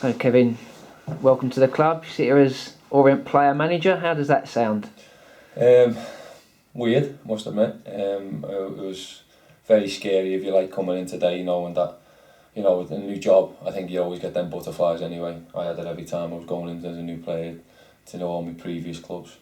So Kevin, welcome to the club. You sit here as Orient player manager. How does that sound? Weird, must admit. It was very scary, if you like, coming in today, knowing that, with a new job, I think you always get them butterflies anyway. I had it every time I was going into as a new player to know all my previous clubs.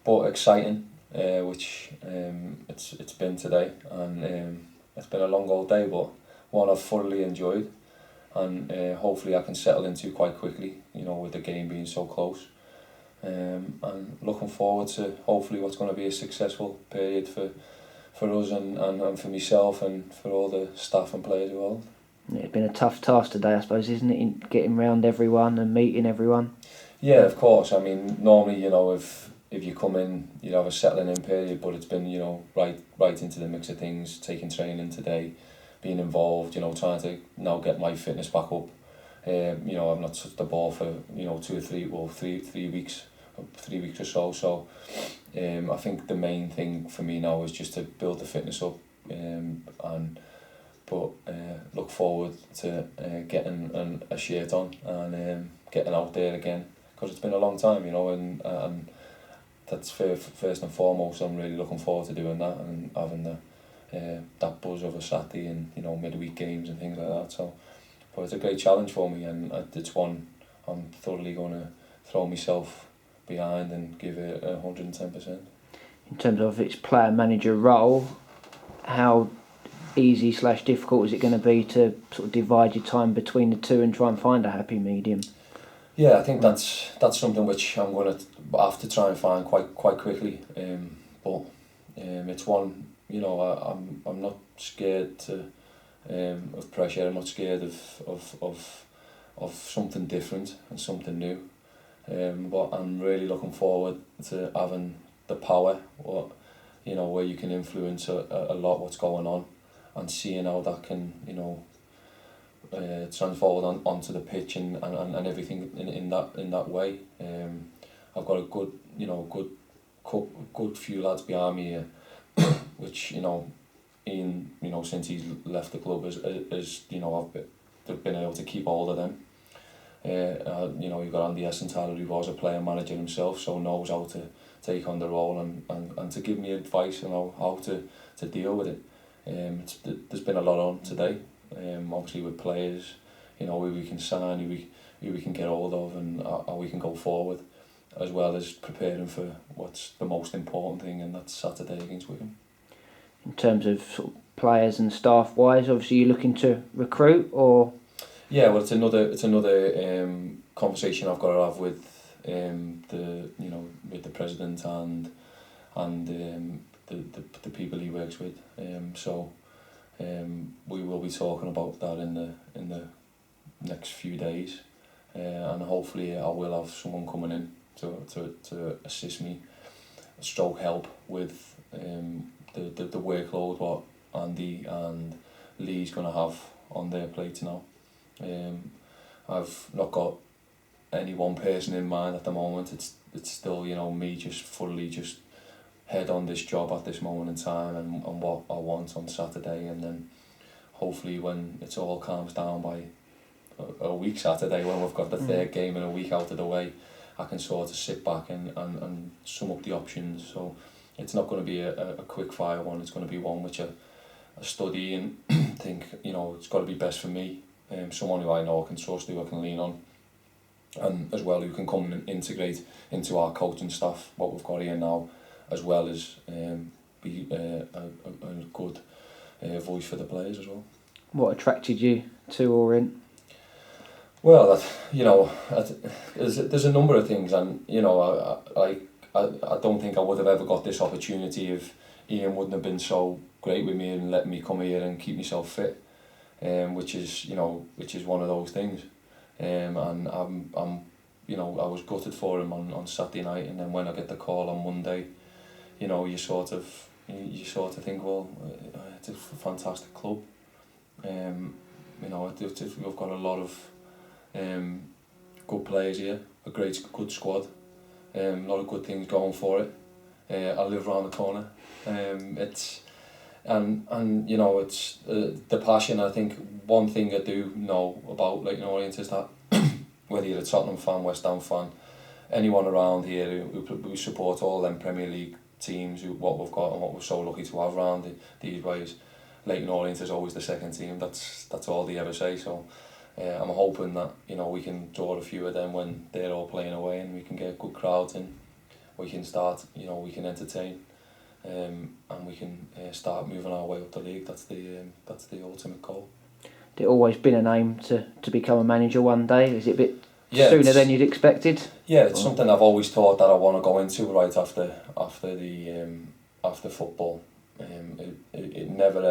But exciting, which it's been today, and it's been a long old day, but one I've thoroughly enjoyed, and hopefully I can settle into quite quickly, with the game being so close. And looking forward to hopefully what's going to be a successful period for us and for myself and for all the staff and players involved. Yeah, it's been a tough task today, I suppose, isn't it, in getting round everyone and meeting everyone? Yeah, of course. I mean, normally, if you come in, you have a settling in period, but it's been, right into the mix of things, taking training today, being involved, trying to now get my fitness back up. I've not touched the ball for, 2 or 3, well, 3 weeks, 3 weeks or so. So I think the main thing for me now is just to build the fitness up, but look forward to getting a shirt on and getting out there again, because it's been a long time, and that's first and foremost. I'm really looking forward to doing that and having that buzz of a Saturday and midweek games and things like that. So, but it's a great challenge for me, and it's one I'm thoroughly going to throw myself behind and give it 110%. In terms of its player manager role, how easy / difficult is it going to be to sort of divide your time between the two and try and find a happy medium? Yeah, I think that's something which I'm going to have to try and find quite quickly. But it's one, I'm not scared of pressure. I'm not scared of something different and something new. But I'm really looking forward to having the power, where you can influence a lot what's going on, and seeing how that can, transform onto the pitch and everything in that way. I've got a good few lads behind me here, which Ian, since he's left the club, has I've been able to keep hold of them. You've got Andy Tyler, who was a player manager himself, so knows how to take on the role and to give me advice on how to deal with it. There's been a lot on today, obviously with players, who we can sign, who we can get hold of, and how we can go forward, as well as preparing for what's the most important thing, and that's Saturday against Wigan. In terms of sort of players and staff wise, obviously you're looking to recruit, or? Yeah, well, it's another conversation I've got to have with with the president and the people he works with. So we will be talking about that in the next few days, and hopefully I will have someone coming in to assist me, help with the workload what Andy and Lee's going to have on their plate now. I've not got any one person in mind at the moment. It's still me just fully just head on this job at this moment in time and what I want on Saturday, and then hopefully when it all calms down by a week Saturday, when we've got the third game in a week out of the way, I can sort of sit back and sum up the options. So it's not going to be a quick fire one. It's going to be one which I study and think it's got to be best for me. Someone who I know I can trust, who I can lean on, and as well who can come and integrate into our coaching staff, what we've got here now, as well as be a good voice for the players as well. What attracted you to Orient? Well, there's a number of things, and I don't think I would have ever got this opportunity if Ian wouldn't have been so great with me and let me come here and keep myself fit. Which is one of those things, and I'm I was gutted for him on Saturday night, and then when I get the call on Monday, you sort of think, well, it's a fantastic club. We've got a lot of good players here, a good squad, a lot of good things going for it. I live around the corner. It's the passion. I think one thing I do know about Leyton Orient is that whether you're a Tottenham fan, West Ham fan, anyone around here who support all them Premier League teams, what we've got and what we're so lucky to have around these ways. Leyton Orient is always the second team. That's all they ever say. So I'm hoping that we can draw a few of them when they're all playing away, and we can get good crowds in. We can start, we can entertain, and we can start moving our way up the league. That's the ultimate goal. Had it always been an aim to become a manager one day? Is it a bit sooner than you'd expected? Yeah, it's something I've always thought that I want to go into right after football. I never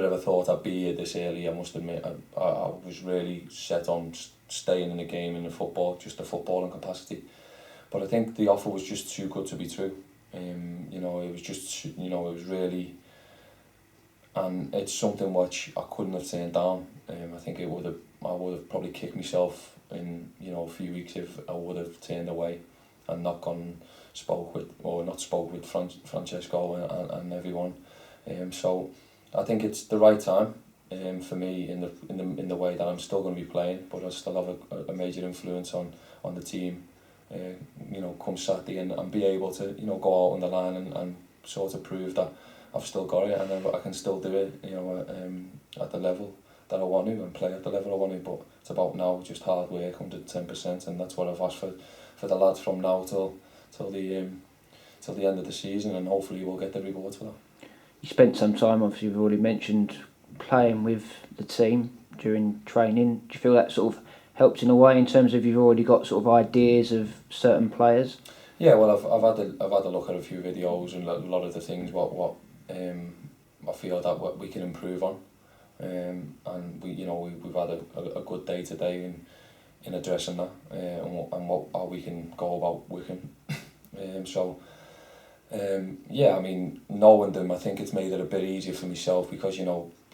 ever thought I'd be here this early. I must admit, I was really set on staying in the game, in the football, just the footballing capacity. But I think the offer was just too good to be true. It was just, it was really, and it's something which I couldn't have turned down. I think I would have probably kicked myself in a few weeks if I would have turned away and not spoke with Francesco and everyone. So I think it's the right time for me in the way that I'm still going to be playing, but I still have a major influence on the team. Come Saturday and be able to go out on the line and sort of prove that I've still got it, and I can still do it at the level that I want to, and play at the level I want to. But it's about now just hard work, 110%, and that's what I've asked for the lads from now till the end of the season, and hopefully we'll get the reward for that. You spent some time, obviously you've already mentioned, playing with the team during training. Do you feel that sort of helped in a way in terms of you've already got sort of ideas of certain players? Yeah, well, I've had a look at a few videos and a lot of the things what I feel that we can improve on, and we've had a good day today in addressing that, and how we can go about working. Yeah, I mean, knowing them, I think it's made it a bit easier for myself, because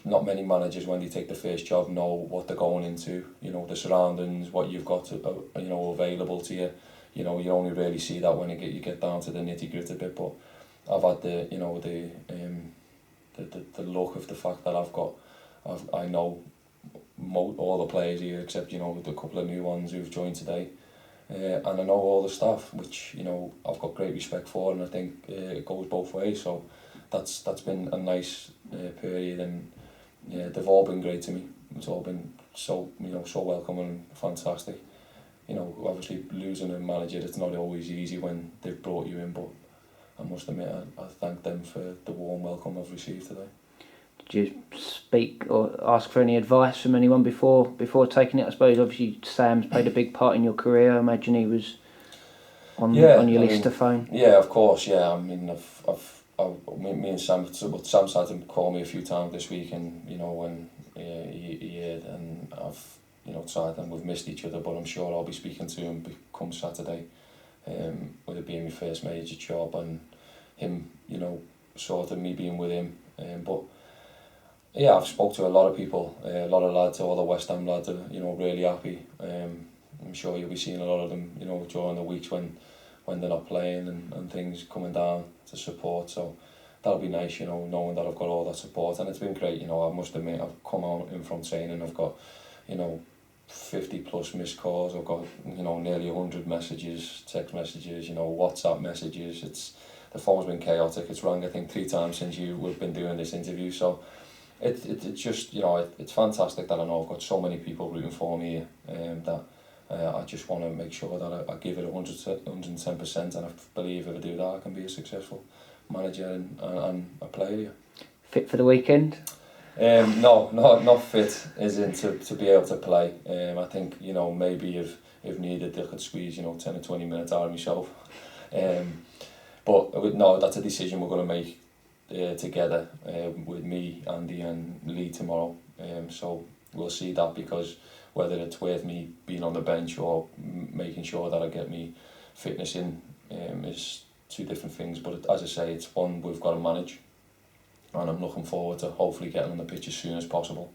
not many managers, when they take the first job, know what they're going into, the surroundings, what you've got available to you. You only really see that when you get down to the nitty-gritty bit. But I've had the luck of the fact that I know all the players here, except the couple of new ones who've joined today, and I know all the staff, which I've got great respect for, and I think it goes both ways. So that's been a nice period, and yeah, they've all been great to me. It's all been so welcoming and fantastic. Obviously losing a manager, it's not always easy when they've brought you in, but I must admit I thank them for the warm welcome I've received today. Did you speak or ask for any advice from anyone before taking it? I suppose obviously Sam's played a big part in your career. I imagine he was on your list to phone. Yeah, of course. Yeah, I mean, me and Sam. Sam's had to call me a few times this week, and when he heard, and I've tried, and we've missed each other. But I'm sure I'll be speaking to him come Saturday, with it being my first major job, and him, sort of me being with him. But yeah, I've spoke to a lot of people, a lot of lads, all the West Ham lads are really happy. I'm sure you'll be seeing a lot of them during the weeks when they're not playing and things coming down to support. So that'll be nice, knowing that I've got all that support, and it's been great. I must admit, I've come out in from training, I've got 50 plus missed calls, I've got nearly 100 messages, text messages, WhatsApp messages. The phone's been chaotic. It's rang I think 3 times since we've been doing this interview. So it's just it's fantastic that I know I've got so many people rooting for me here, that I just want to make sure that I give it 110%, and I believe if I do that, I can be a successful manager and a player here. Fit for the weekend? No, not fit as in to be able to play. I think maybe if needed, I could squeeze 10 or 20 minutes out of myself. But no, that's a decision we're going to make together with me, Andy and Lee tomorrow. So we'll see that, because whether it's worth me being on the bench or making sure that I get me fitness in is 2 different things. But as I say, it's one we've got to manage, and I'm looking forward to hopefully getting on the pitch as soon as possible.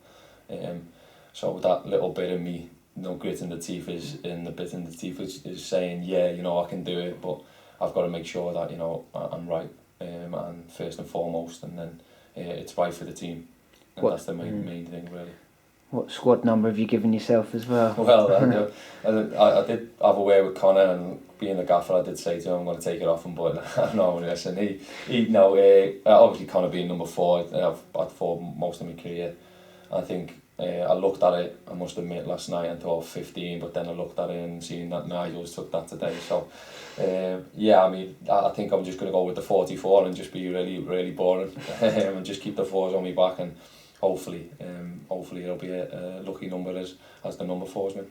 So that little bit of me, grit in the teeth is saying, yeah, I can do it, but I've got to make sure that I'm right, and first and foremost, and then it's right for the team, and that's the main thing really. What squad number have you given yourself as well? Well, I did have a way with Connor, and being a gaffer, I did say to him, I'm going to take it off him, but no, listen, obviously Connor being number 4, I've had 4 most of my career. I think I looked at it, I must admit, last night and thought 15, but then I looked at it and seen that Nigel's took that today. So, I mean, I think I'm just going to go with the 44 and just be really, really boring and just keep the 4s on my back, and hopefully it'll be a lucky number as the number 4's been.